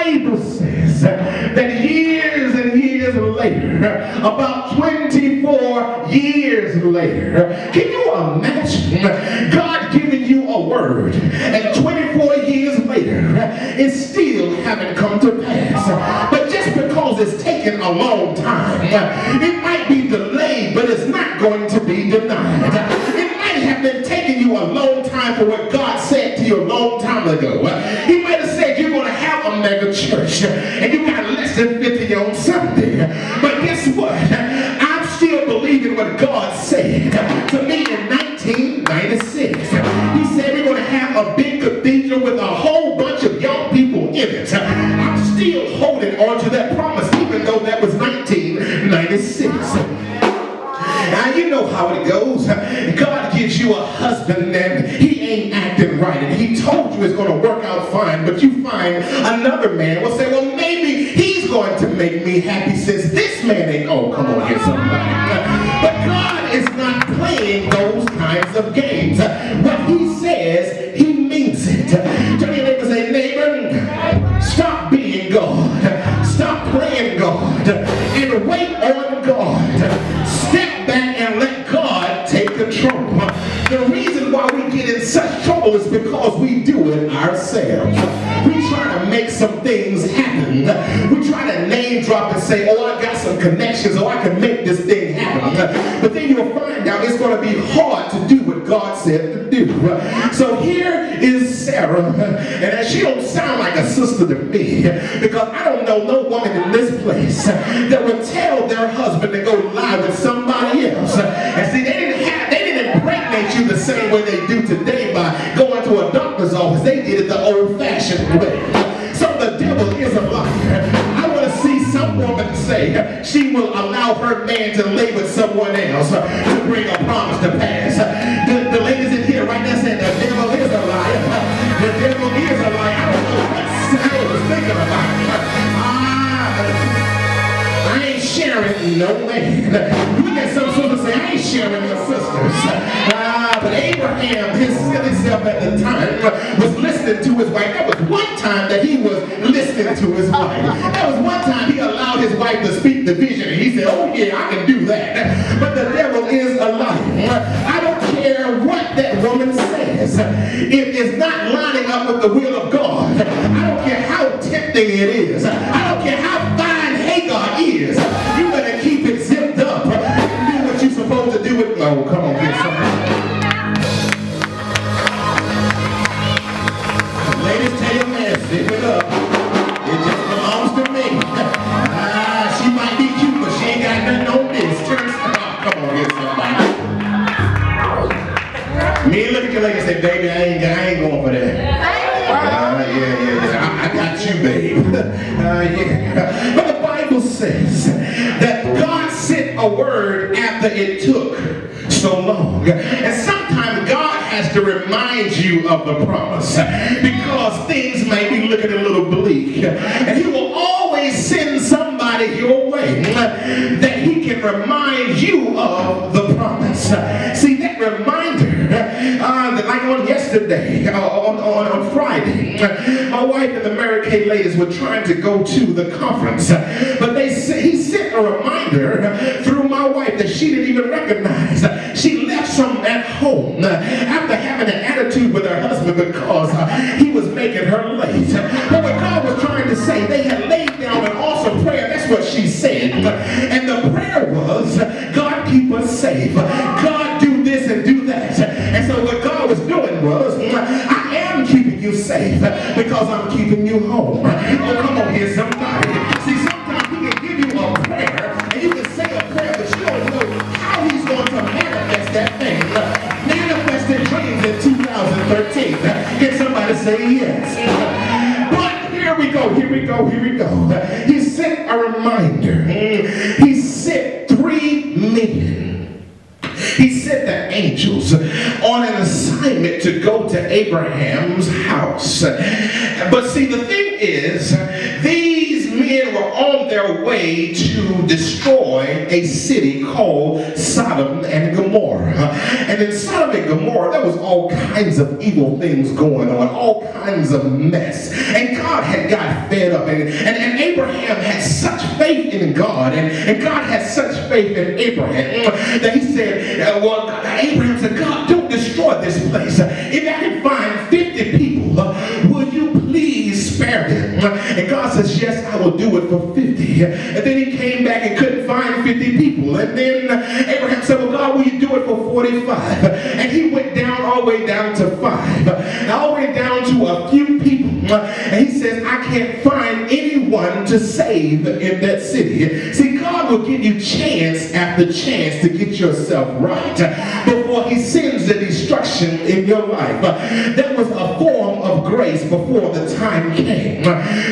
Bible says that years and years later, about 24 years later, can you imagine God giving you a word and 24 years later it still haven't come to pass? But just because it's taken a long time, it might be delayed, but it's not going to be denied. It might have been taking you a long time for what God said to you a long time ago. He might have said you're going to have a mega church and you got less than 50 on Sunday. But guess what? I'm still believing what God said to me in 1996. He said we're going to have a big cathedral with a whole bunch of young people in it. I'm still holding on to that promise even though that was 1996. Now you know how it goes. God gives you a husband and he ain't acting right and he told you it's going to work out fine, but you find another man will say, well, maybe he's going to make me happy since this man ain't. Oh, come on here, somebody. But God is not playing those kinds of games. What he says, he means it. Tell your neighbor, say, neighbor, stop being God. Stop playing God and wait on God. Step back and let God take control. The reason why we get in such trouble is because we do it ourselves. We try to make some things happen. We try to name drop and say, oh, I got some connections, oh, I can make this thing happen. But then you'll find out it's going to be hard to do what God said to do. So here is Sarah, and she don't sound like a sister to me, because I don't know no woman in this place that would tell their husband to go lie with somebody else. And see, they didn't impregnate you the same way they do today by going to a doctor's office. They did it the old-fashioned way. So the devil is a liar. I want to see some woman say she will allow her man to lay with someone else to bring a promise to pass. The ladies in here right now saying the devil is a liar. The devil is a liar. I don't know what Sarah was thinking about. I ain't sharing no man. You get some sisters say, I ain't sharing your sisters. But Abraham, his silly self at the time, was listening to his wife. That was one time that he was listening to his wife. That was one time he allowed his wife to speak the vision. And he said, oh yeah, I can do that. But the devil is a liar. I don't care what that woman says. If it's not lining up with the will of God, I don't care how tempting it is. I don't care how fine Hagar is. You better keep it zipped up and do what you're supposed to do with. Oh, come on, get something. Ladies, tell your man, zip it up. It just belongs to me. She might be cute, but she ain't got nothing on this. Come on, get somebody. Me look at your lady and say, baby, I ain't going for that. Yeah. I got you, babe. Yeah. But the Bible says that God sent a word after it took so long. And sometimes God has to remind you of the promise because things may be looking a little bleak. And he will always send somebody your way that he can remind you of the promise. See, that reminder, like on yesterday, on Friday, my wife and the Mary Kay ladies were trying to go to the conference, but he sent a reminder through my wife that she didn't even recognize. She left some at home after having an attitude with her husband because he was making her late. But what God was trying to say, they had laid down an awesome prayer. That's what she said. And the prayer was, God, keep us safe. God, do this and do that. And so what God was doing was, I am keeping you safe because I'm keeping you home. Oh, come on here, somebody. See, sometimes he can give you a prayer and you can say a prayer, but you don't know how he's going to manifest that thing. Manifested dreams in 2013. Can somebody say yes? But here we go. He sent a reminder. He sent 3 million. He sent the angels on an assignment to go to Abraham's house. But see, the thing is, these men men were on their way to destroy a city called Sodom and Gomorrah. And in Sodom and Gomorrah, there was all kinds of evil things going on, all kinds of mess. And God had got fed up. And Abraham had such faith in God, and God had such faith in Abraham that he said, Abraham said, God, don't destroy this place. If I can find 50 people, will you please spare them? And God says, yes, I will do it for 50. And then he came back and couldn't find 50 people. And then Abraham said, well, God, will you do it for 45? And he went down all the way down to 5. And all the way down to a few people. And he says, I can't find anyone to save in that city. See, God will give you chance after chance to get yourself right before he sends the destruction in your life. That was a form of grace before the time came.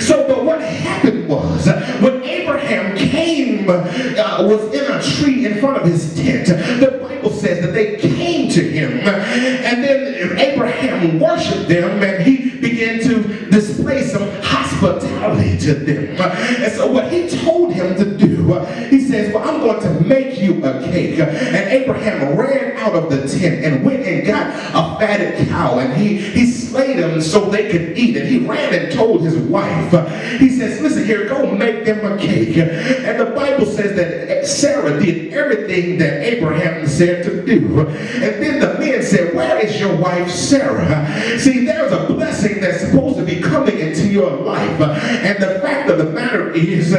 So, but what happened was, when Abraham came, was in a tree in front of his tent, the Bible says that they came to him, and then Abraham worshiped them, and he began to display some hospitality to them. And so what he told him to do, he says, well, I'm going to make you a cake. And Abraham ran out of the tent and went and got a fatted cow, and he slayed them so they could eat it. He ran and told his wife, he says, listen here, go make them a cake. And the Bible says that Sarah did everything that Abraham said to do. And then the men said, where is your wife Sarah? See, there's a blessing that's supposed to be coming into your life. And the fact of the matter is,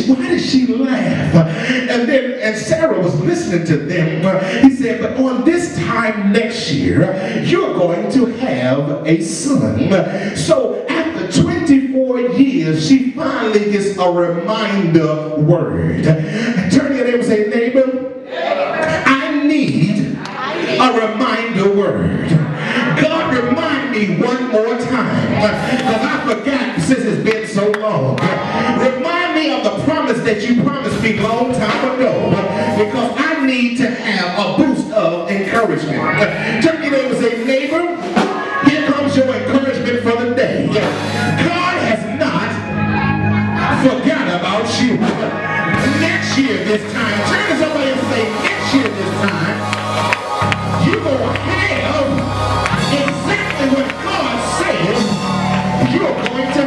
why did she laugh? And Sarah was listening to them. He said, but on this time next year, you're going to have a son. So after 24 years, she finally gets a reminder word. Turn to your neighbor and say, neighbor, I need a reminder word. God, remind me one more time, because I forgot since it's been so long. Remind me of the promise that you promised me a long time ago, because I need to have a boost of encouragement. Turn to your neighbor and say, neighbor, here comes your encouragement for the day. God has not forgot about you. Next year this time, turn to somebody and say, next year this time, you're going to have exactly what God says you're going to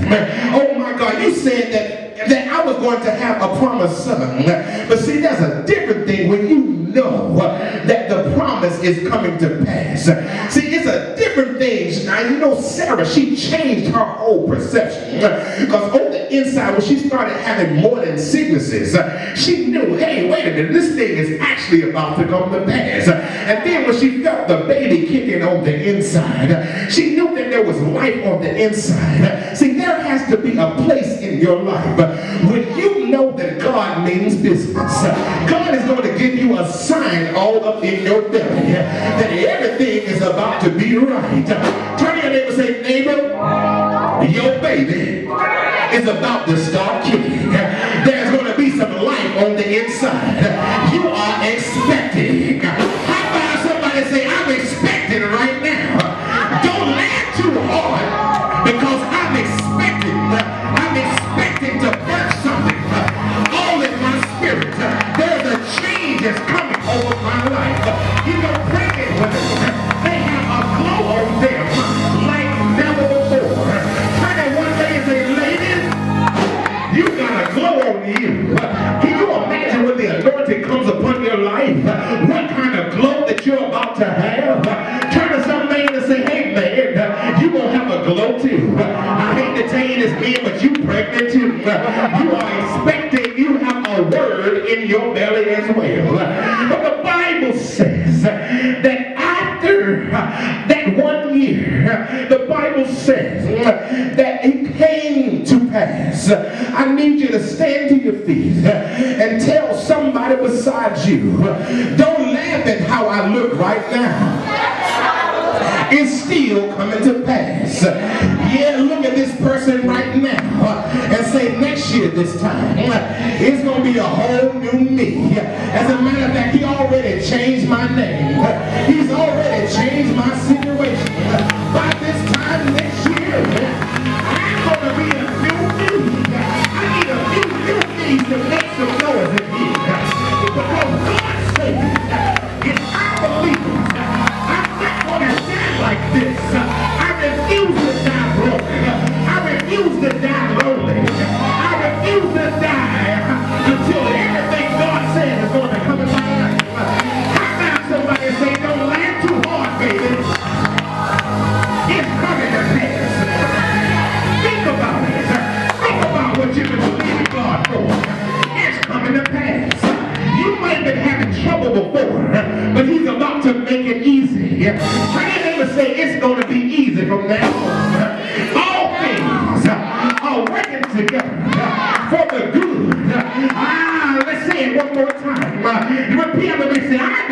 have. Oh my God, you said that I was going to have a promised son. But see, there's a different thing when you know that the promise is coming to pass. See, it's a different thing. Now, you know, Sarah, she changed her whole perception. Because on the inside, when she started having morning sicknesses, she knew, hey, wait a minute, this thing is actually about to come to pass. And then when she felt the baby kicking on the inside, she knew that there was life on the inside. See, there has to be a place in your life when you know that God means business. God is going to give you a sign all up in your belly that everything is about to be right. Turn to your neighbor and say, neighbor, your baby is about to start kicking. There's going to be some life on the inside. You are expecting. How about somebody say, I'm expecting right now. Don't laugh too hard, because I'm expecting to birth something all in my spirit. There's a change that's coming over my life. You know, pregnant women, they have a glow on them like never before. Turn to one day and say, ladies, you got a glow on you. Can you imagine when the anointing comes upon your life, what kind of glow that you're about to have? Turn to some man and say, hey man, you're going to have a glow too. I hate to tell you this, man, but you pregnant too. You are expecting, you have a word in your belly as well. But the Bible says that after that 1 year, the Bible says that it came to pass. I need you to stand to your feet and tell somebody beside you, don't laugh at how I look right now. It's still coming to pass. Yeah, look at this person right now and say, next year this time, it's going to be a whole new me. As a matter of fact, he already changed my name. He's already changed my situation. By this time next year, I'm going to be a new me.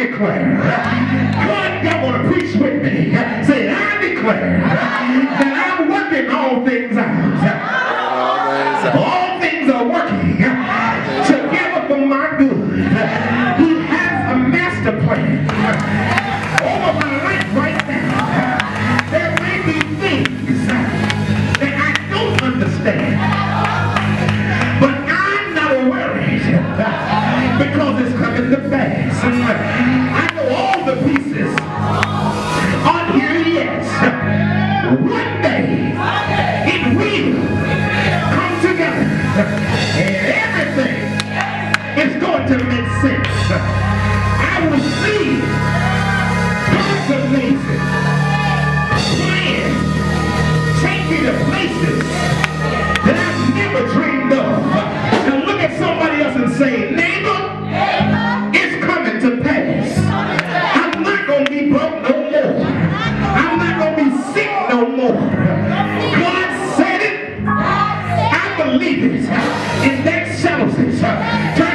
declare, God, y'all want to preach with me. Say, I declare that I'm working all things out. All things are working together for my good. He has a master plan over my life right now. There may be things that I don't understand, but I'm not worried because it's coming to pass. I know all the pieces on here, yes. One day it will come together and everything is going to make sense. I will see God's amazing plan take me to places that I've never dreamed of. Now look at somebody else and say, neighbor, it's coming to pass. I'm not going to be broke no more. I'm not going to be sick no more. God said it. I believe it. And that settles it.